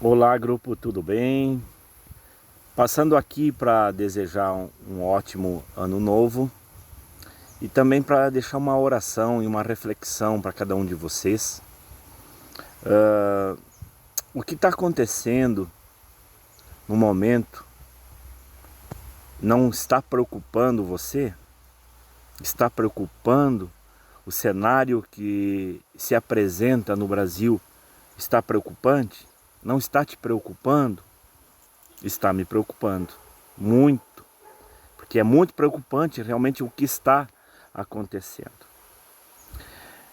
Olá, grupo, tudo bem? Passando aqui para desejar um ótimo ano novo e também para deixar uma oração e uma reflexão para cada um de vocês. O que está acontecendo no momento não está preocupando você? Está preocupando? O cenário que se apresenta no Brasil está preocupante? Não está te preocupando? Está me preocupando muito, porque é muito preocupante realmente o que está acontecendo.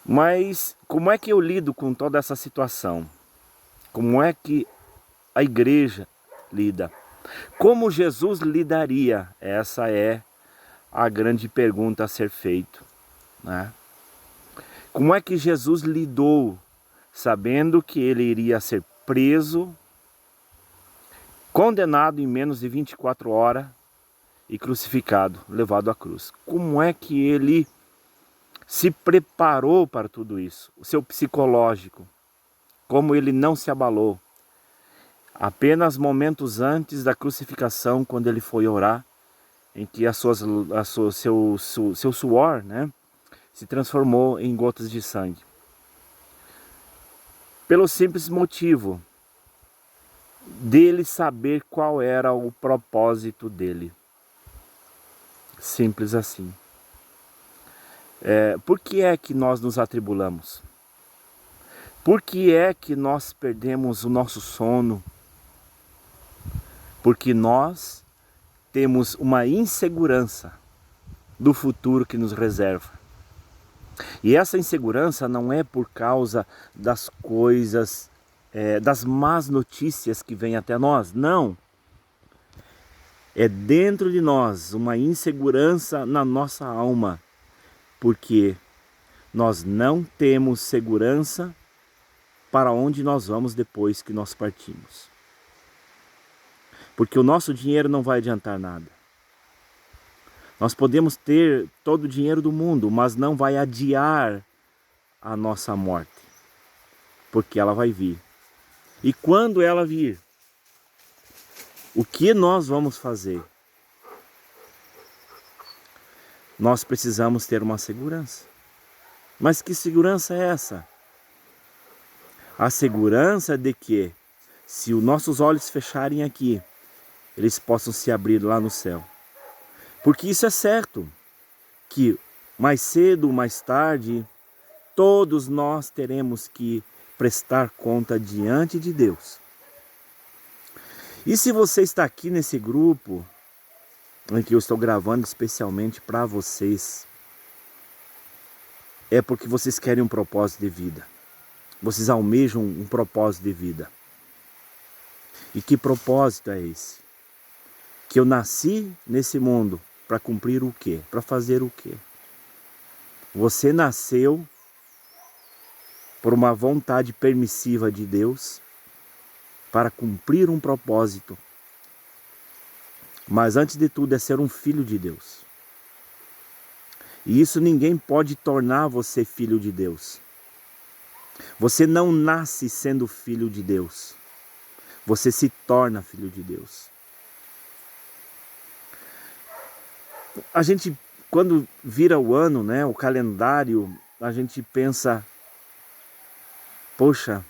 Mas como é que eu lido com toda essa situação? Como é que a igreja lida? Como Jesus lidaria? Essa é a grande pergunta a ser feita, né? Como é que Jesus lidou, sabendo que ele iria ser preso, condenado em menos de 24 horas e crucificado, levado à cruz? Como é que ele se preparou para tudo isso? O seu psicológico, como ele não se abalou? Apenas momentos antes da crucificação, quando ele foi orar, em que seu suor, né, se transformou em gotas de sangue. Pelo simples motivo dele saber qual era o propósito dele. Simples assim. Por que é que nós nos atribulamos? Por que é que nós perdemos o nosso sono? Porque nós temos uma insegurança do futuro que nos reserva. E essa insegurança não é por causa das coisas, das más notícias que vêm até nós, não. É dentro de nós uma insegurança na nossa alma, porque nós não temos segurança para onde nós vamos depois que nós partimos. Porque o nosso dinheiro não vai adiantar nada. Nós podemos ter todo o dinheiro do mundo, mas não vai adiar a nossa morte, porque ela vai vir. E quando ela vir, o que nós vamos fazer? Nós precisamos ter uma segurança. Mas que segurança é essa? A segurança de que, se os nossos olhos fecharem aqui, eles possam se abrir lá no céu. Porque isso é certo, que mais cedo ou mais tarde, todos nós teremos que prestar conta diante de Deus. E se você está aqui nesse grupo, em que eu estou gravando especialmente para vocês, é porque vocês querem um propósito de vida. Vocês almejam um propósito de vida. E que propósito é esse? Que eu nasci nesse mundo para cumprir o quê? Para fazer o quê? Você nasceu por uma vontade permissiva de Deus para cumprir um propósito. Mas antes de tudo é ser um filho de Deus. E isso ninguém pode tornar você filho de Deus. Você não nasce sendo filho de Deus. Você se torna filho de Deus. A gente, quando vira o ano, né, o calendário, a gente pensa, poxa,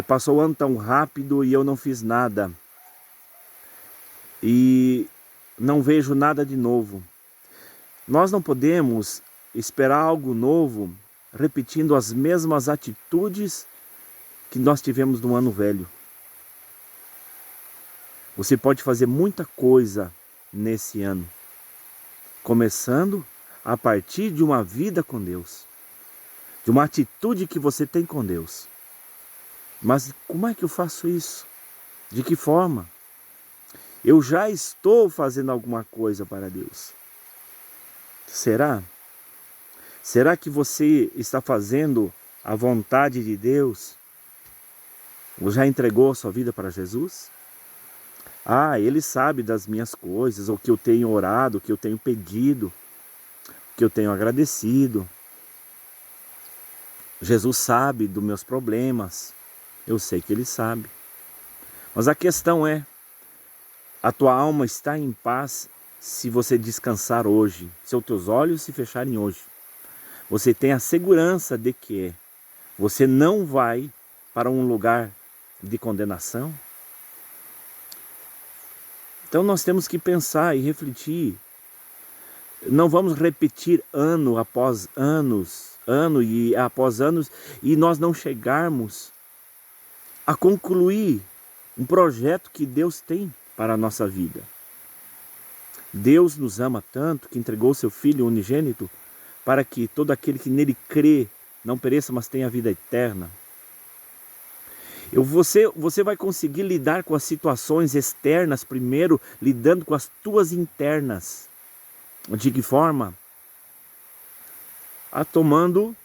passou o ano tão rápido e eu não fiz nada. E não vejo nada de novo. Nós não podemos esperar algo novo repetindo as mesmas atitudes que nós tivemos no ano velho. Você pode fazer muita coisa nesse ano, começando a partir de uma vida com Deus, de uma atitude que você tem com Deus. Mas como é que eu faço isso? De que forma? Eu já estou fazendo alguma coisa para Deus. Será? Será que você está fazendo a vontade de Deus? Ou já entregou a sua vida para Jesus? Ele sabe das minhas coisas, o que eu tenho orado, o que eu tenho pedido, o que eu tenho agradecido. Jesus sabe dos meus problemas. Eu sei que Ele sabe. Mas a questão é, a tua alma está em paz se você descansar hoje, se os teus olhos se fecharem hoje. Você tem a segurança de que você não vai para um lugar de condenação. Então nós temos que pensar e refletir. Não vamos repetir ano após anos, e nós não chegarmos a concluir um projeto que Deus tem para a nossa vida. Deus nos ama tanto que entregou seu Filho unigênito para que todo aquele que nele crê não pereça, mas tenha a vida eterna. Você vai conseguir lidar com as situações externas primeiro, lidando com as tuas internas. De que forma? Tomando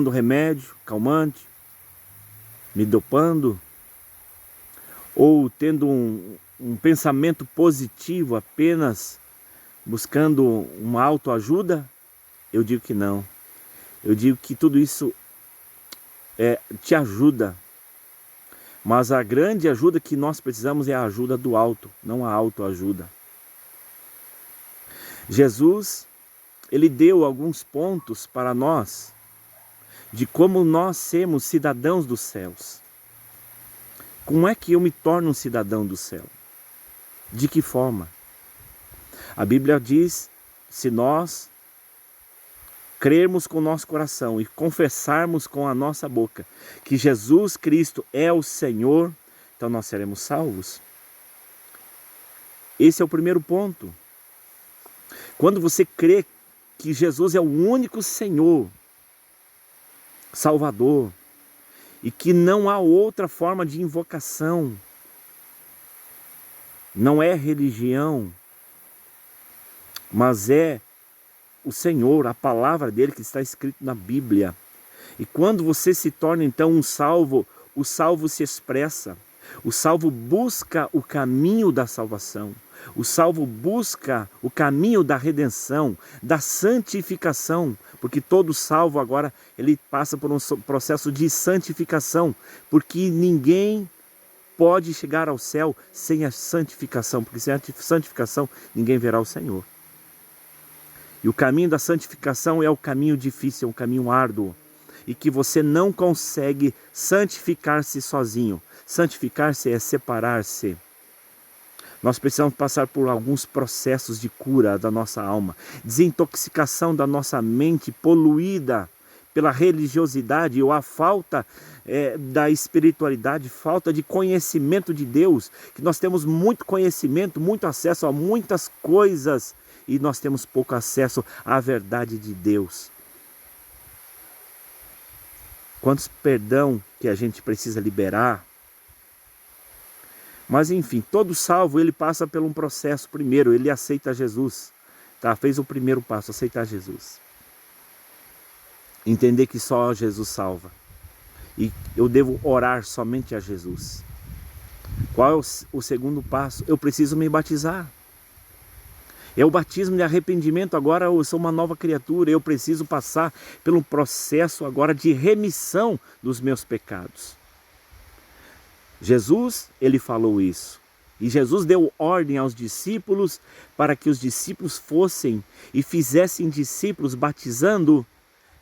remédio, calmante, me dopando, ou tendo um pensamento positivo apenas buscando uma autoajuda? Eu digo que não. Eu digo que tudo isso te ajuda. Mas a grande ajuda que nós precisamos é a ajuda do alto, não a autoajuda. Jesus, ele deu alguns pontos para nós de como nós sermos cidadãos dos céus. Como é que eu me torno um cidadão do céu? De que forma? A Bíblia diz, se nós crermos com o nosso coração e confessarmos com a nossa boca que Jesus Cristo é o Senhor, então nós seremos salvos. Esse é o primeiro ponto. Quando você crê que Jesus é o único Senhor, Salvador, e que não há outra forma de invocação, não é religião, mas é o Senhor, a palavra dele que está escrito na Bíblia. E quando você se torna então um salvo, o salvo se expressa. O salvo busca o caminho da salvação. O salvo busca o caminho da redenção, da santificação, porque todo salvo agora ele passa por um processo de santificação, porque ninguém pode chegar ao céu sem a santificação, porque sem a santificação ninguém verá o Senhor. E o caminho da santificação é o caminho difícil, é um caminho árduo, e que você não consegue santificar-se sozinho. Santificar-se é separar-se. Nós precisamos passar por alguns processos de cura da nossa alma, desintoxicação da nossa mente poluída pela religiosidade ou a falta da espiritualidade, falta de conhecimento de Deus, que nós temos muito conhecimento, muito acesso a muitas coisas e nós temos pouco acesso à verdade de Deus. Quantos perdão que a gente precisa liberar. Mas enfim, todo salvo ele passa por um processo primeiro, ele aceita Jesus. Tá? Fez o primeiro passo, aceitar Jesus. Entender que só Jesus salva. E eu devo orar somente a Jesus. Qual é o segundo passo? Eu preciso me batizar. É o batismo de arrependimento, agora eu sou uma nova criatura, eu preciso passar pelo processo agora de remissão dos meus pecados. Jesus, ele falou isso. E Jesus deu ordem aos discípulos para que os discípulos fossem e fizessem discípulos batizando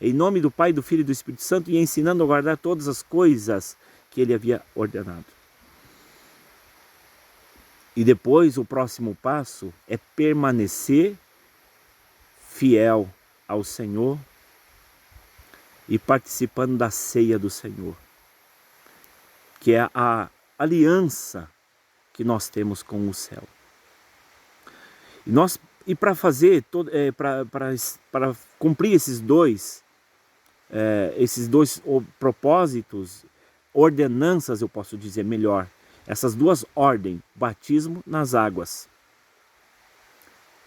em nome do Pai, do Filho e do Espírito Santo e ensinando a guardar todas as coisas que ele havia ordenado. E depois o próximo passo é permanecer fiel ao Senhor e participando da ceia do Senhor, que é a aliança que nós temos com o céu. E para fazer para cumprir esses dois propósitos, ordenanças, eu posso dizer melhor, essas duas ordens, batismo nas águas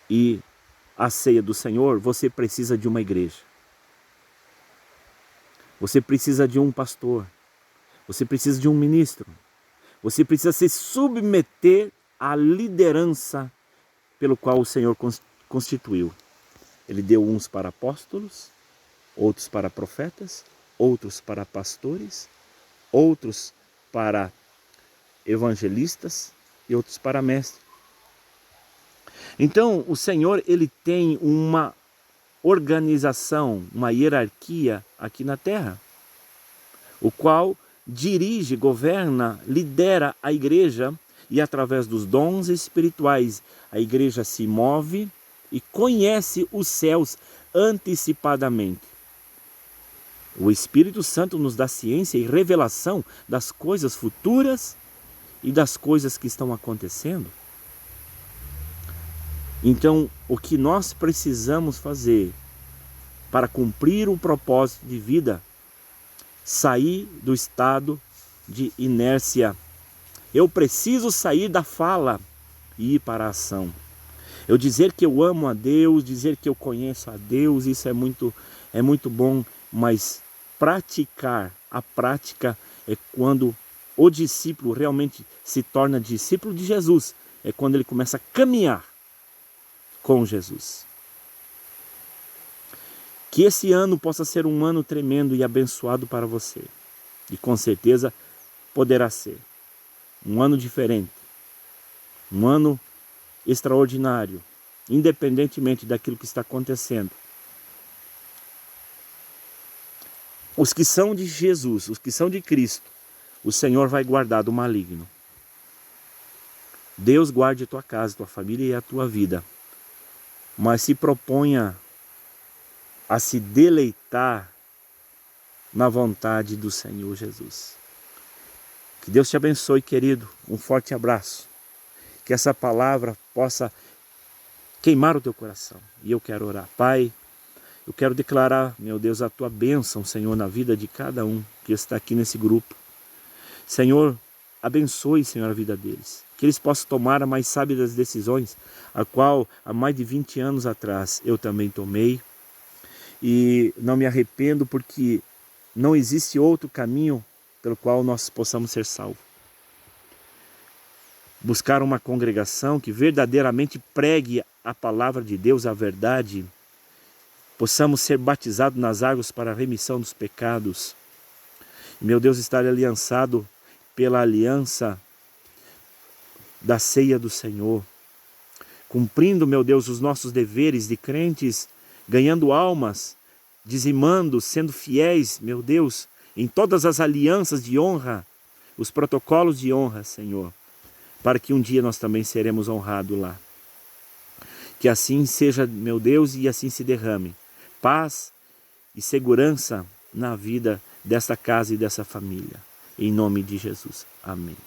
e a ceia do Senhor, você precisa de uma igreja. Você precisa de um pastor. Você precisa de um ministro. Você precisa se submeter à liderança pelo qual o Senhor constituiu. Ele deu uns para apóstolos, outros para profetas, outros para pastores, outros para evangelistas e outros para mestres. Então, o Senhor, ele tem uma organização, uma hierarquia aqui na terra, o qual dirige, governa, lidera a igreja, e através dos dons espirituais a igreja se move e conhece os céus antecipadamente. O Espírito Santo nos dá ciência e revelação das coisas futuras e das coisas que estão acontecendo. Então, o que nós precisamos fazer para cumprir o propósito de vida? Sair do estado de inércia. Eu preciso sair da fala e ir para a ação. Eu dizer que eu amo a Deus, dizer que eu conheço a Deus, isso é muito bom, mas praticar, a prática é quando o discípulo realmente se torna discípulo de Jesus, é quando ele começa a caminhar com Jesus. Que esse ano possa ser um ano tremendo e abençoado para você. E com certeza poderá ser. Um ano diferente. Um ano extraordinário. Independentemente daquilo que está acontecendo. Os que são de Jesus, os que são de Cristo, o Senhor vai guardar do maligno. Deus guarde a tua casa, a tua família e a tua vida. Mas se proponha a se deleitar na vontade do Senhor Jesus. Que Deus te abençoe, querido. Um forte abraço. Que essa palavra possa queimar o teu coração. E eu quero orar. Pai, eu quero declarar, meu Deus, a tua bênção, Senhor, na vida de cada um que está aqui nesse grupo. Senhor, abençoe, Senhor, a vida deles. Que eles possam tomar a mais sábia das decisões, a qual há mais de 20 anos atrás eu também tomei. E não me arrependo porque não existe outro caminho pelo qual nós possamos ser salvos. Buscar uma congregação que verdadeiramente pregue a palavra de Deus, a verdade. Possamos ser batizados nas águas para a remissão dos pecados. Meu Deus, estar aliançado pela aliança da ceia do Senhor. Cumprindo, meu Deus, os nossos deveres de crentes, ganhando almas, dizimando, sendo fiéis, meu Deus, em todas as alianças de honra, os protocolos de honra, Senhor, para que um dia nós também seremos honrados lá. Que assim seja, meu Deus, e assim se derrame paz e segurança na vida dessa casa e dessa família. Em nome de Jesus. Amém.